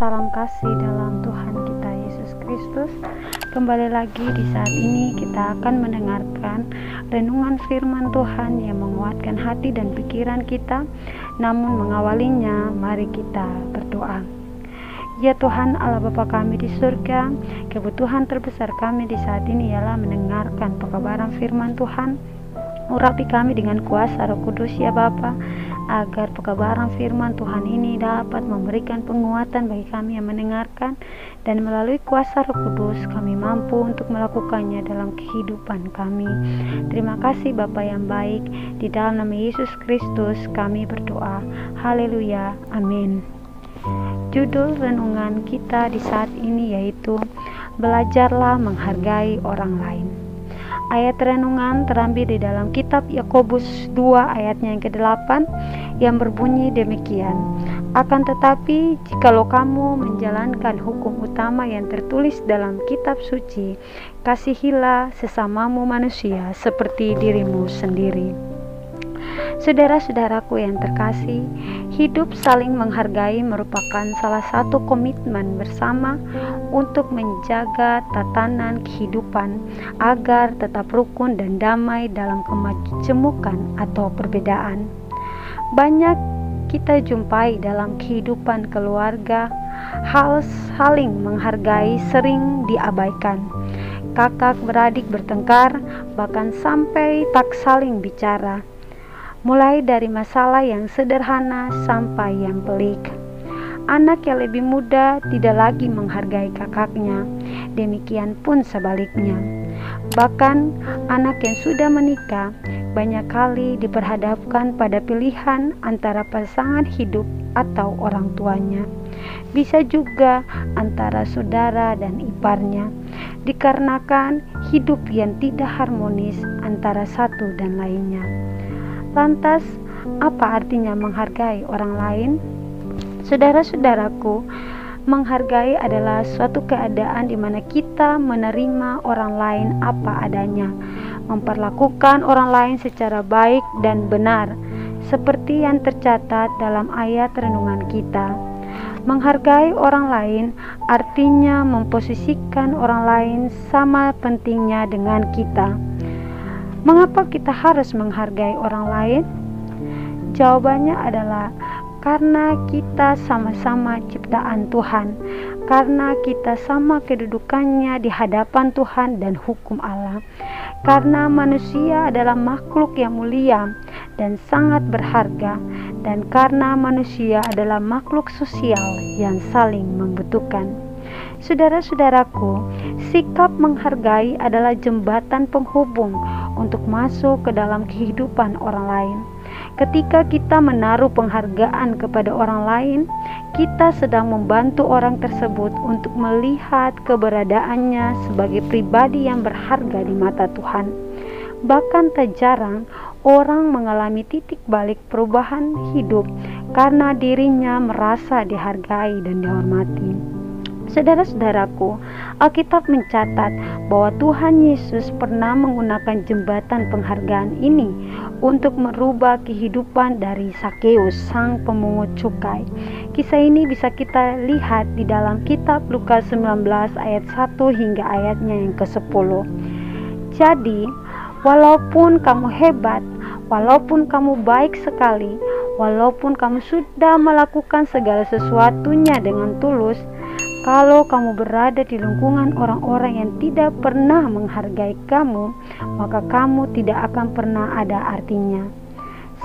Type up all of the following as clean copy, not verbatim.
Salam kasih dalam Tuhan kita Yesus Kristus. Kembali lagi di saat ini kita akan mendengarkan renungan firman Tuhan yang menguatkan hati dan pikiran kita. Namun mengawalinya, mari kita berdoa. Ya Tuhan Allah Bapa kami di surga, kebutuhan terbesar kami di saat ini ialah mendengarkan pekabaran firman Tuhan. Urapi kami dengan kuasa Roh Kudus ya Bapa, agar pekabaran firman Tuhan ini dapat memberikan penguatan bagi kami yang mendengarkan, dan melalui kuasa Roh Kudus kami mampu untuk melakukannya dalam kehidupan kami. Terima kasih Bapa yang baik, di dalam nama Yesus Kristus kami berdoa. Haleluya, amin. Judul renungan kita di saat ini yaitu Belajarlah Menghargai Orang Lain. Ayat renungan terambil di dalam kitab Yakobus 2 ayatnya yang ke-8 yang berbunyi demikian. Akan tetapi jikalau kamu menjalankan hukum utama yang tertulis dalam kitab suci, kasihilah sesamamu manusia seperti dirimu sendiri. Saudara-saudaraku yang terkasih, hidup saling menghargai merupakan salah satu komitmen bersama untuk menjaga tatanan kehidupan agar tetap rukun dan damai dalam kemajemukan atau perbedaan. Banyak kita jumpai dalam kehidupan keluarga, hal saling menghargai sering diabaikan. Kakak beradik bertengkar, bahkan sampai tak saling bicara. Mulai dari masalah yang sederhana sampai yang pelik. Anak yang lebih muda tidak lagi menghargai kakaknya, demikian pun sebaliknya. Bahkan anak yang sudah menikah banyak kali diperhadapkan pada pilihan antara pasangan hidup atau orang tuanya. Bisa juga antara saudara dan iparnya, dikarenakan hidup yang tidak harmonis antara satu dan lainnya. Lantas, apa artinya menghargai orang lain? Saudara-saudaraku, menghargai adalah suatu keadaan di mana kita menerima orang lain apa adanya, memperlakukan orang lain secara baik dan benar, seperti yang tercatat dalam ayat renungan kita. Menghargai orang lain artinya memposisikan orang lain sama pentingnya dengan kita. Mengapa kita harus menghargai orang lain? Jawabannya adalah karena kita sama-sama ciptaan Tuhan, karena kita sama kedudukannya di hadapan Tuhan dan hukum Allah, karena manusia adalah makhluk yang mulia dan sangat berharga, dan karena manusia adalah makhluk sosial yang saling membutuhkan. Saudara-saudaraku, sikap menghargai adalah jembatan penghubung untuk masuk ke dalam kehidupan orang lain. Ketika kita menaruh penghargaan kepada orang lain, kita sedang membantu orang tersebut untuk melihat keberadaannya sebagai pribadi yang berharga di mata Tuhan. Bahkan tak jarang orang mengalami titik balik perubahan hidup karena dirinya merasa dihargai dan dihormati. Saudara-saudaraku, Alkitab mencatat bahwa Tuhan Yesus pernah menggunakan jembatan penghargaan ini untuk merubah kehidupan dari Sakeus, sang pemungut cukai. Kisah ini bisa kita lihat di dalam kitab Lukas 19 ayat 1 hingga ayatnya yang ke-10. Jadi, walaupun kamu hebat, walaupun kamu baik sekali, walaupun kamu sudah melakukan segala sesuatunya dengan tulus, kalau kamu berada di lingkungan orang-orang yang tidak pernah menghargai kamu, maka kamu tidak akan pernah ada artinya.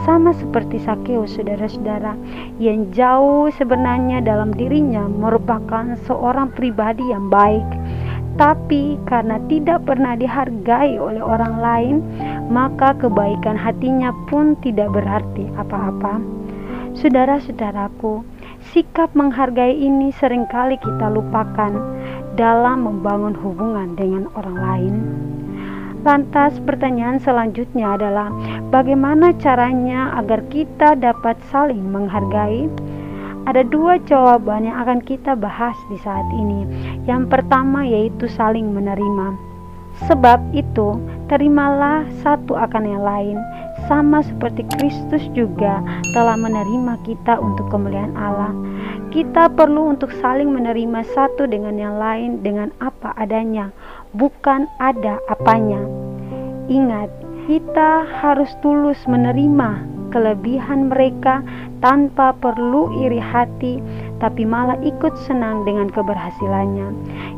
Sama seperti Sakeus, saudara-saudara, yang jauh sebenarnya dalam dirinya merupakan seorang pribadi yang baik, tapi karena tidak pernah dihargai oleh orang lain, maka kebaikan hatinya pun tidak berarti apa-apa. Saudara-saudaraku, sikap menghargai ini seringkali kita lupakan dalam membangun hubungan dengan orang lain. Lantas pertanyaan selanjutnya adalah, bagaimana caranya agar kita dapat saling menghargai? Ada dua jawaban yang akan kita bahas di saat ini. Yang pertama yaitu saling menerima. Sebab itu, terimalah satu akan yang lain, sama seperti Kristus juga telah menerima kita untuk kemuliaan Allah. Kita perlu untuk saling menerima satu dengan yang lain dengan apa adanya, bukan ada apanya. Ingat, kita harus tulus menerima kelebihan mereka tanpa perlu iri hati, tapi malah ikut senang dengan keberhasilannya.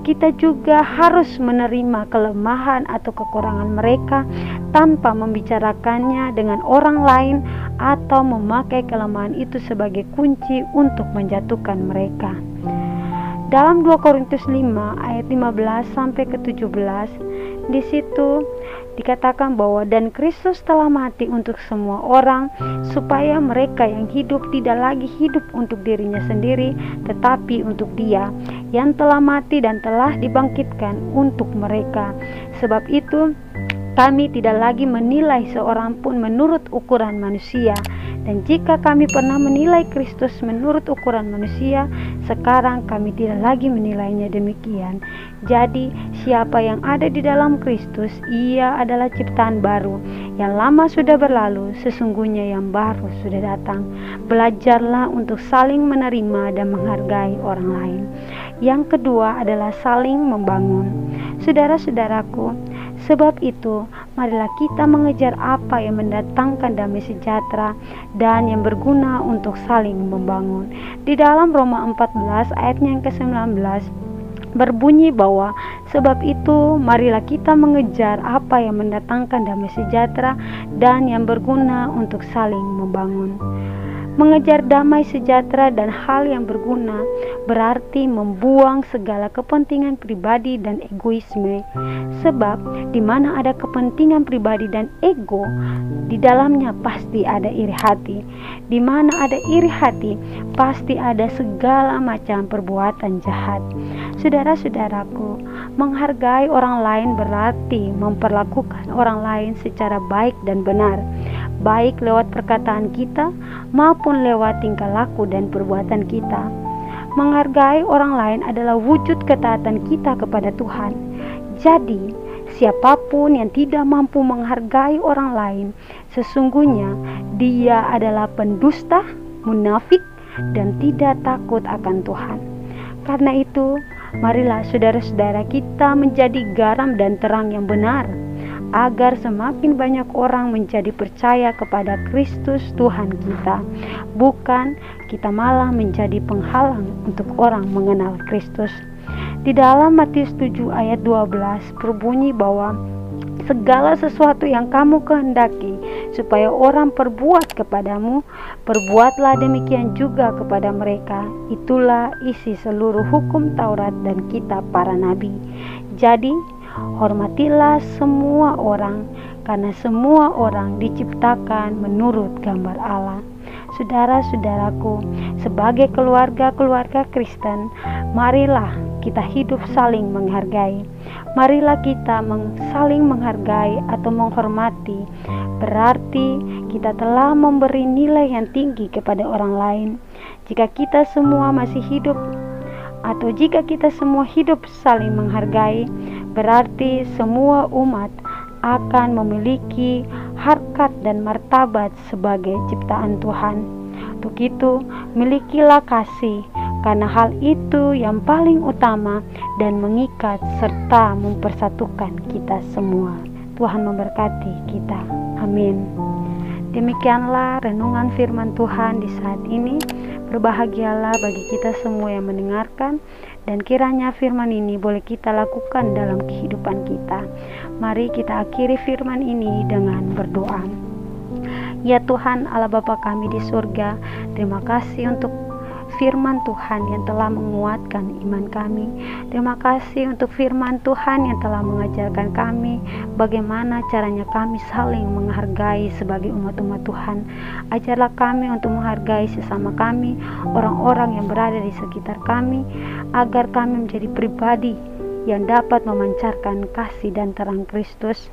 Kita juga harus menerima kelemahan atau kekurangan mereka tanpa membicarakannya dengan orang lain atau memakai kelemahan itu sebagai kunci untuk menjatuhkan mereka. Dalam 2 Korintus 5 ayat 15 sampai ke 17, di situ dikatakan bahwa dan Kristus telah mati untuk semua orang, supaya mereka yang hidup tidak lagi hidup untuk dirinya sendiri, tetapi untuk Dia yang telah mati dan telah dibangkitkan untuk mereka. Sebab itu kami tidak lagi menilai seorang pun menurut ukuran manusia. Dan jika kami pernah menilai Kristus menurut ukuran manusia, sekarang kami tidak lagi menilainya demikian. Jadi siapa yang ada di dalam Kristus, ia adalah ciptaan baru. Yang lama sudah berlalu, sesungguhnya yang baru sudah datang. Belajarlah untuk saling menerima dan menghargai orang lain. Yang kedua adalah saling membangun. Saudara-saudaraku, sebab itu marilah kita mengejar apa yang mendatangkan damai sejahtera dan yang berguna untuk saling membangun. Di dalam Roma 14 ayatnya yang ke-19 berbunyi bahwa sebab itu marilah kita mengejar apa yang mendatangkan damai sejahtera dan yang berguna untuk saling membangun. Mengejar damai sejahtera dan hal yang berguna berarti membuang segala kepentingan pribadi dan egoisme. Sebab di mana ada kepentingan pribadi dan ego, di dalamnya pasti ada iri hati. Di mana ada iri hati, pasti ada segala macam perbuatan jahat. Saudara-saudaraku, menghargai orang lain berarti memperlakukan orang lain secara baik dan benar, baik lewat perkataan kita maupun lewat tingkah laku dan perbuatan kita. Menghargai orang lain adalah wujud ketaatan kita kepada Tuhan. Jadi, siapapun yang tidak mampu menghargai orang lain, sesungguhnya dia adalah pendusta, munafik, dan tidak takut akan Tuhan. Karena itu, marilah saudara-saudara kita menjadi garam dan terang yang benar, agar semakin banyak orang menjadi percaya kepada Kristus Tuhan kita. Bukan kita malah menjadi penghalang untuk orang mengenal Kristus. Di dalam Matius 7 ayat 12 berbunyi bahwa segala sesuatu yang kamu kehendaki supaya orang perbuat kepadamu, perbuatlah demikian juga kepada mereka. Itulah isi seluruh hukum Taurat dan kitab para nabi. Jadi, hormatilah semua orang, karena semua orang diciptakan menurut gambar Allah. Saudara-saudaraku, sebagai keluarga-keluarga Kristen, marilah kita hidup saling menghargai. Marilah kita saling menghargai atau menghormati. Berarti kita telah memberi nilai yang tinggi kepada orang lain. Jika kita semua masih hidup, atau jika kita semua hidup saling menghargai, berarti semua umat akan memiliki harkat dan martabat sebagai ciptaan Tuhan. Untuk itu, milikilah kasih, karena hal itu yang paling utama dan mengikat serta mempersatukan kita semua. Tuhan memberkati kita. Amin. Demikianlah renungan firman Tuhan di saat ini. Berbahagialah bagi kita semua yang mendengarkan, dan kiranya firman ini boleh kita lakukan dalam kehidupan kita. Mari kita akhiri firman ini dengan berdoa. Ya Tuhan Allah Bapa kami di surga, terima kasih untuk firman Tuhan yang telah menguatkan iman kami. Terima kasih untuk firman Tuhan yang telah mengajarkan kami bagaimana caranya kami saling menghargai sebagai umat-umat Tuhan. Ajarlah kami untuk menghargai sesama kami, orang-orang yang berada di sekitar kami, agar kami menjadi pribadi yang dapat memancarkan kasih dan terang Kristus.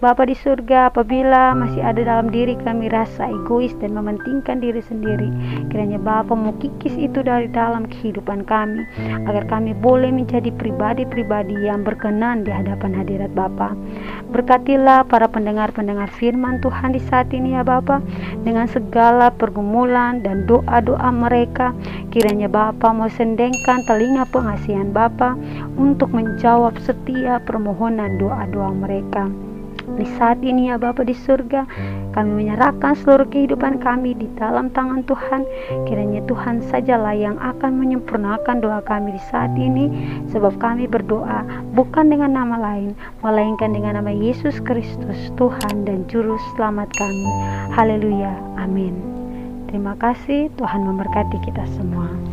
Bapa di surga, apabila masih ada dalam diri kami rasa egois dan mementingkan diri sendiri, kiranya Bapa mengkikis itu dari dalam kehidupan kami, agar kami boleh menjadi pribadi-pribadi yang berkenan di hadapan hadirat Bapa. Berkatilah para pendengar-pendengar firman Tuhan di saat ini ya Bapa, dengan segala pergumulan dan doa-doa mereka. Kiranya Bapa mau sendengkan telinga pengasihan Bapa untuk menjawab setiap permohonan doa-doa mereka. Di saat ini ya Bapa di surga, kami menyerahkan seluruh kehidupan kami di dalam tangan Tuhan. Kiranya Tuhan sajalah yang akan menyempurnakan doa kami di saat ini, sebab kami berdoa bukan dengan nama lain, melainkan dengan nama Yesus Kristus, Tuhan dan Juru Selamat kami. Haleluya, amin. Terima kasih, Tuhan memberkati kita semua.